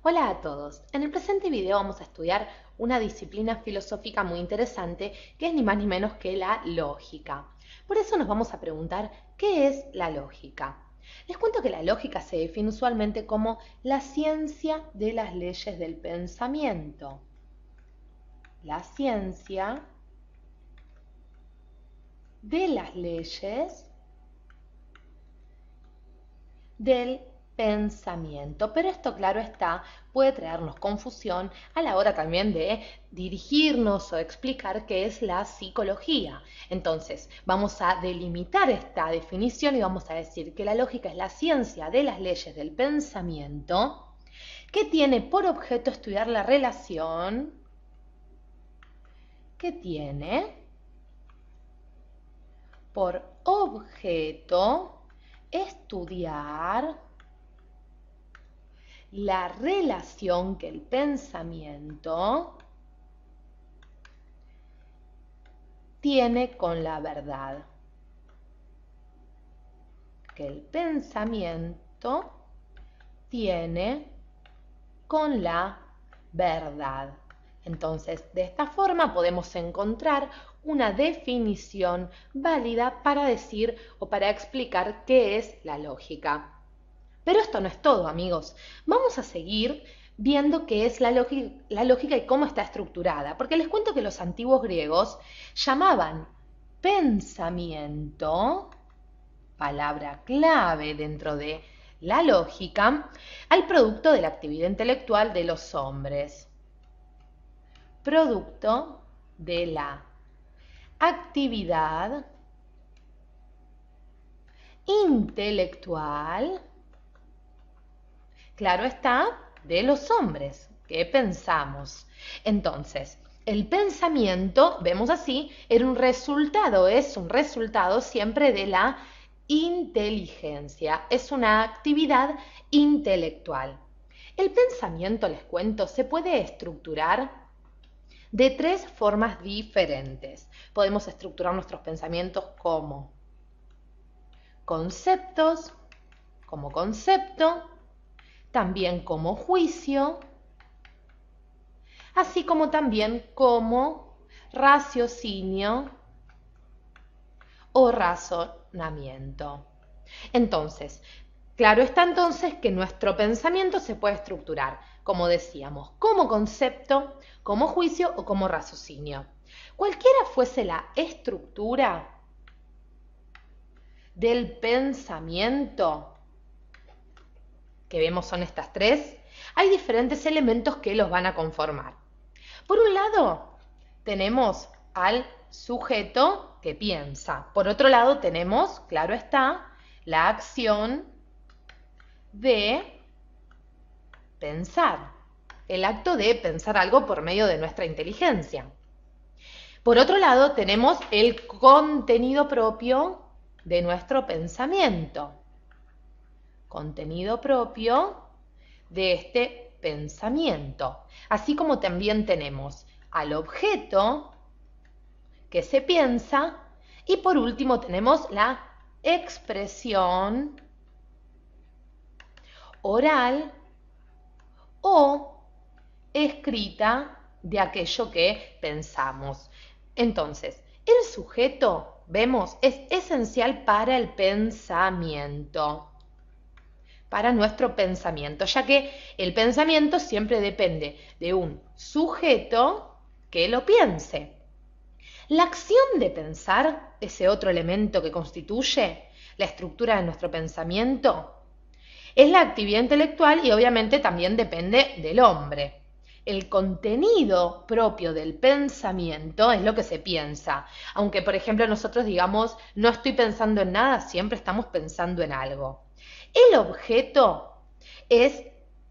Hola a todos. En el presente video vamos a estudiar una disciplina filosófica muy interesante que es ni más ni menos que la lógica. Por eso nos vamos a preguntar, ¿qué es la lógica? Les cuento que la lógica se define usualmente como la ciencia de las leyes del pensamiento. La ciencia de las leyes del pensamiento. Pero esto, claro está, puede traernos confusión a la hora también de dirigirnos o explicar qué es la psicología. Entonces, vamos a delimitar esta definición y vamos a decir que la lógica es la ciencia de las leyes del pensamiento que tiene por objeto estudiar la relación que tiene por objeto estudiar la relación que el pensamiento tiene con la verdad. Que el pensamiento tiene con la verdad. Entonces, de esta forma podemos encontrar una definición válida para decir o para explicar qué es la lógica. Pero esto no es todo, amigos. Vamos a seguir viendo qué es la lógica y cómo está estructurada, porque les cuento que los antiguos griegos llamaban pensamiento, palabra clave dentro de la lógica, al producto de la actividad intelectual de los hombres. Producto de la actividad intelectual, claro está, de los hombres. ¿Qué pensamos? Entonces, el pensamiento, vemos así, era un resultado, es un resultado siempre de la inteligencia, es una actividad intelectual. El pensamiento, les cuento, se puede estructurar de tres formas diferentes. Podemos estructurar nuestros pensamientos como conceptos, como concepto, también como juicio, así como también como raciocinio o razonamiento. Entonces, claro está entonces que nuestro pensamiento se puede estructurar, como decíamos, como concepto, como juicio o como raciocinio. Cualquiera fuese la estructura del pensamiento, que vemos son estas tres, hay diferentes elementos que los van a conformar. Por un lado, tenemos al sujeto que piensa. Por otro lado, tenemos, claro está, la acción de pensar, el acto de pensar algo por medio de nuestra inteligencia. Por otro lado, tenemos el contenido propio de nuestro pensamiento. Contenido propio de este pensamiento. Así como también tenemos al objeto que se piensa y por último tenemos la expresión oral o escrita de aquello que pensamos. Entonces, el sujeto, vemos, es esencial para el pensamiento, para nuestro pensamiento, ya que el pensamiento siempre depende de un sujeto que lo piense. La acción de pensar, ese otro elemento que constituye la estructura de nuestro pensamiento, es la actividad intelectual y obviamente también depende del hombre. El contenido propio del pensamiento es lo que se piensa. Aunque, por ejemplo, nosotros digamos, no estoy pensando en nada, siempre estamos pensando en algo. El objeto es,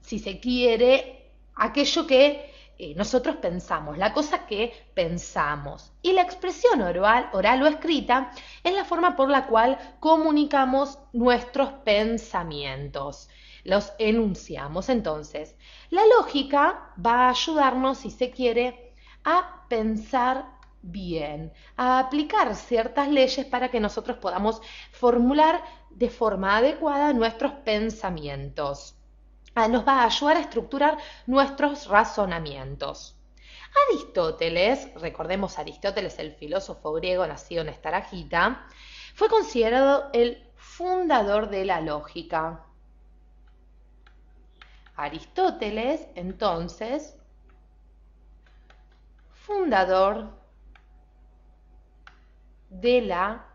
si se quiere, aquello que nosotros pensamos, la cosa que pensamos. Y la expresión oral o escrita es la forma por la cual comunicamos nuestros pensamientos, los enunciamos. Entonces, la lógica va a ayudarnos, si se quiere, a pensar bien, a aplicar ciertas leyes para que nosotros podamos formular de forma adecuada nuestros pensamientos. nos va a ayudar a estructurar nuestros razonamientos. Aristóteles, recordemos Aristóteles, el filósofo griego nacido en Estaragita, fue considerado el fundador de la lógica. Aristóteles, entonces, fundador de la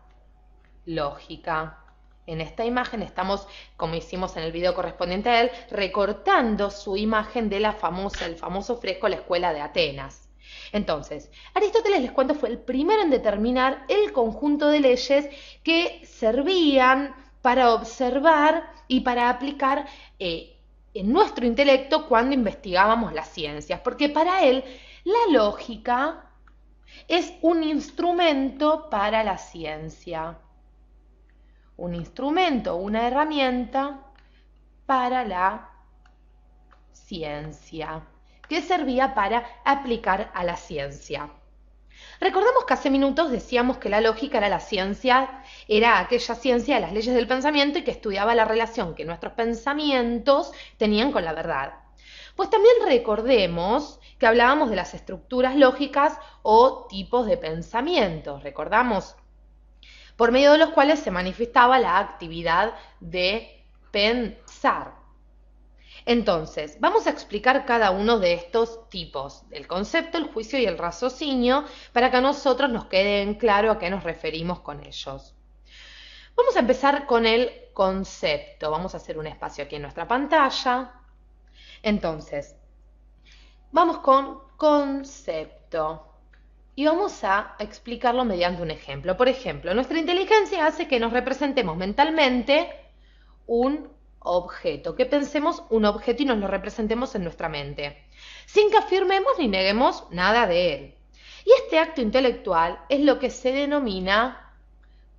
lógica. En esta imagen estamos, como hicimos en el video correspondiente a él, recortando su imagen de el famoso fresco La Escuela de Atenas. Entonces, Aristóteles, les cuento, fue el primero en determinar el conjunto de leyes que servían para observar y para aplicar en nuestro intelecto cuando investigábamos las ciencias, porque para él la lógica es un instrumento para la ciencia. Un instrumento, una herramienta para la ciencia, que servía para aplicar a la ciencia. Recordemos que hace minutos decíamos que la lógica era la ciencia, era aquella ciencia de las leyes del pensamiento y que estudiaba la relación que nuestros pensamientos tenían con la verdad. Pues también recordemos que hablábamos de las estructuras lógicas o tipos de pensamientos, recordamos, por medio de los cuales se manifestaba la actividad de pensar. Entonces, vamos a explicar cada uno de estos tipos, el concepto, el juicio y el raciocinio, para que a nosotros nos quede en claro a qué nos referimos con ellos. Vamos a empezar con el concepto. Vamos a hacer un espacio aquí en nuestra pantalla. Entonces, vamos con concepto. Y vamos a explicarlo mediante un ejemplo. Por ejemplo, nuestra inteligencia hace que nos representemos mentalmente un objeto, que pensemos un objeto y nos lo representemos en nuestra mente, sin que afirmemos ni neguemos nada de él. Y este acto intelectual es lo que se denomina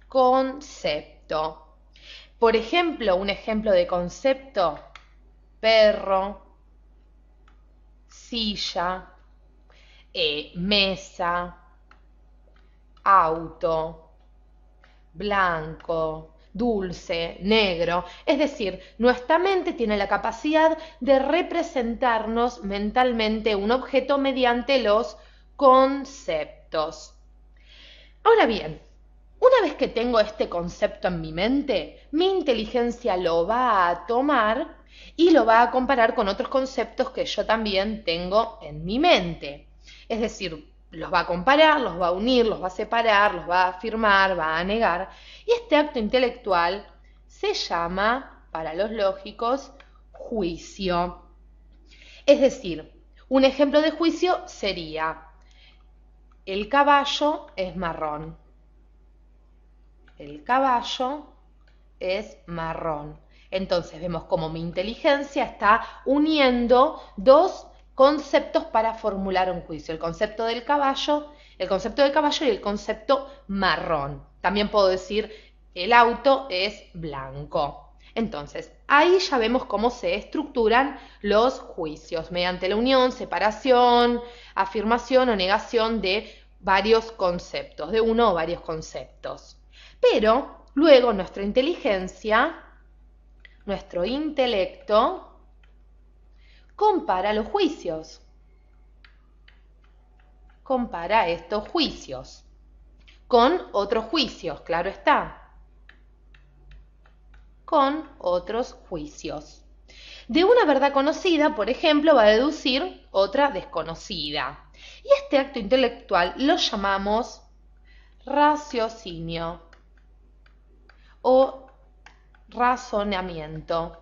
concepto. Por ejemplo, un ejemplo de concepto: perro, silla, mesa, auto, blanco, dulce, negro. Es decir, nuestra mente tiene la capacidad de representarnos mentalmente un objeto mediante los conceptos. Ahora bien, una vez que tengo este concepto en mi mente, mi inteligencia lo va a tomar y lo va a comparar con otros conceptos que yo también tengo en mi mente. Es decir, los va a comparar, los va a unir, los va a separar, los va a afirmar, va a negar. Y este acto intelectual se llama, para los lógicos, juicio. Es decir, un ejemplo de juicio sería: el caballo es marrón. El caballo es marrón. Entonces vemos cómo mi inteligencia está uniendo dos conceptos para formular un juicio: el concepto del caballo y el concepto marrón. También puedo decir el auto es blanco. Entonces, ahí ya vemos cómo se estructuran los juicios, mediante la unión, separación, afirmación o negación de varios conceptos, de uno o varios conceptos. Pero luego nuestra inteligencia, nuestro intelecto, compara los juicios. Compara estos juicios con otros juicios, claro está. Con otros juicios. De una verdad conocida, por ejemplo, va a deducir otra desconocida. Y este acto intelectual lo llamamos raciocinio o razonamiento.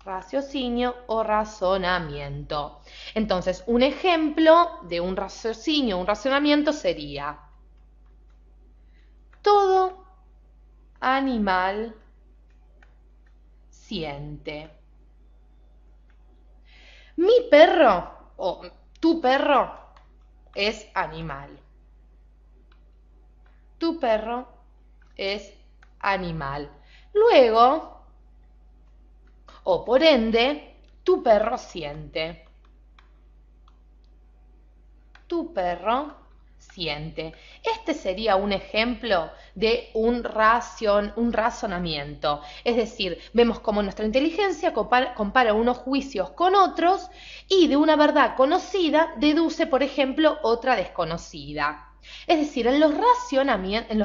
Raciocinio o razonamiento. Entonces, un ejemplo de un raciocinio, un razonamiento sería: todo animal siente. Mi perro o tu perro es animal. Tu perro es animal. Luego, o por ende, tu perro siente. Tu perro siente. Este sería un ejemplo de un razonamiento. Es decir, vemos cómo nuestra inteligencia compara unos juicios con otros y de una verdad conocida deduce, por ejemplo, otra desconocida. Es decir, en los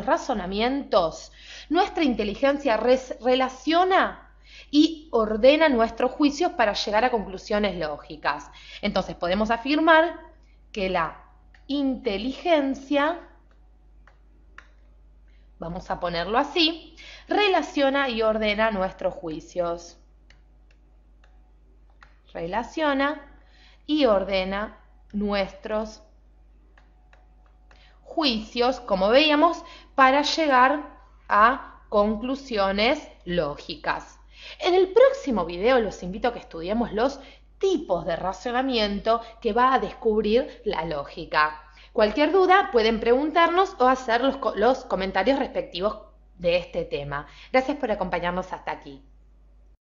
razonamientos, nuestra inteligencia relaciona y ordena nuestros juicios para llegar a conclusiones lógicas. Entonces, podemos afirmar que la inteligencia, vamos a ponerlo así, relaciona y ordena nuestros juicios. Relaciona y ordena nuestros juicios, como veíamos, para llegar a conclusiones lógicas. En el próximo video los invito a que estudiemos los tipos de razonamiento que va a descubrir la lógica. Cualquier duda pueden preguntarnos o hacer los comentarios respectivos de este tema. Gracias por acompañarnos hasta aquí.